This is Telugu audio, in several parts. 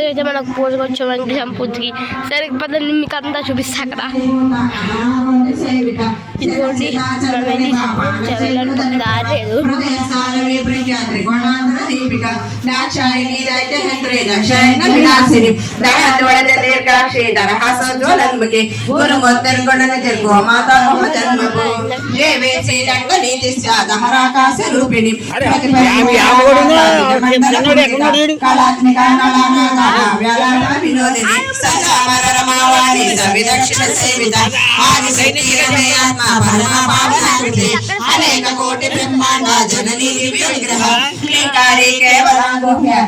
అయితే మనకు పూజకు వచ్చాం వెంకటేశ్వర పూజకి. సరే పదండి మీకు అంతా చూపిస్తా అక్కడ. ఇదిగోండి మనం వెళ్ళి వెళ్ళాలి దారి లేదు. అనేక కోటి బ్రహ్మాండ జననీ విగ్రహ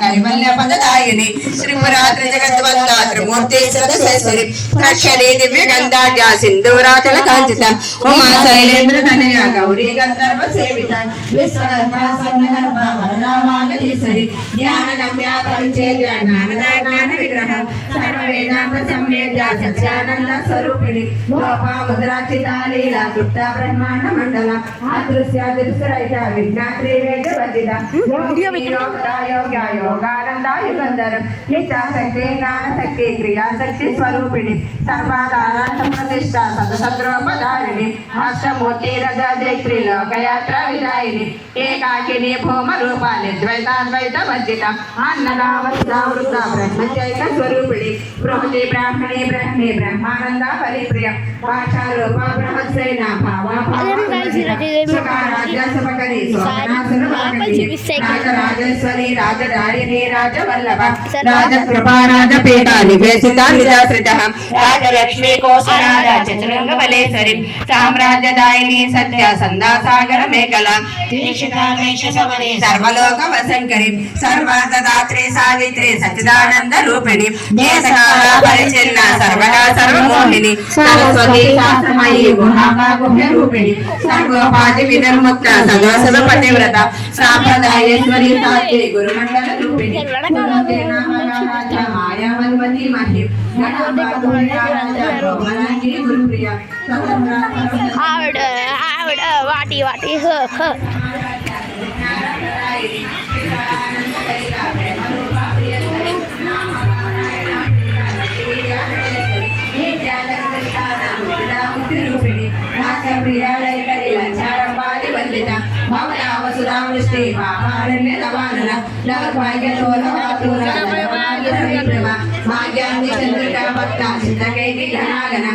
కైవల్య పదదాయిని శ్రీపురాత్రి జగద్వంద త్రిమూర్తి సదసేశ్వరి అక్షరీ దివ్య గంధాఢ్య సింధూరాచల కాంచిత ఉమా శైలేంద్ర తనయ గౌరీ గంధర్వ సేవిత విశ్వగర్భ స్వర్ణగర్భ వరదామాగధీశ్వరి జ్ఞాన గమ్య పరిచేయ జ్ఞాన విగ్రహ సర్వ వేదాంత సంవేద్య సత్యానంద స్వరూపిణి లోపాముద్రాచిత లీలా తృప్త బ్రహ్మాండ మండల అదృశ్య దృశ్యరహిత విజ్ఞాత్రి వేద వర్జిత యోగానందాయుగంధరం నిత్యాశక్తి జ్ఞానశక్తి క్రియాశక్తి స్వరూపిణి సర్వాధారాంత ప్రతిష్ట సదసద్రోపధారిణి అష్టమూర్తి రజైత్రి లోకయాత్ర విదాయిని ఏకాకిని భూమ రూపాన్ని ద్వైతాద్వైత వర్జిత అన్నదావృత బ్రహ్మచైక స్వరూపిణి బృహతి బ్రాహ్మణి బ్రహ్మి బ్రహ్మానంద పరిప్రియ భాషా రూప బ్రహ్మశ్రేణ రాజేశ్వరి రాజధారిణి రాజవల్లభ రాజకృపా రాజపీఠ నివేశిత నిజాశ్రిత రాజలక్ష్మీ కోసరాజ చతురంగ బలేశ్వరి సామ్రాజ్యదాయిని సత్య సందాసాగర మేకల సర్వలోక వశంకరి సర్వదాత్రి సావిత్రి సచిదానంద రూపిణి పరిచిన్న సర్వదా సర్వమోహిని సరస్వతి శాస్త్రమయీ గుహాగుహ్య రూపిణి సర్వోపాధి విధర్ముక్త సదాశివ పతివ్రత సాంప్రదాయేశ్వరి సాత్వి గురుమండల రూపిణి మాయావతి మహి గురుప్రియ ఆవిడ ఆవిడ వాటి వాటి భాగ్యాన్ని చంద్రిక భక్త చింతకైకి ఘనాగన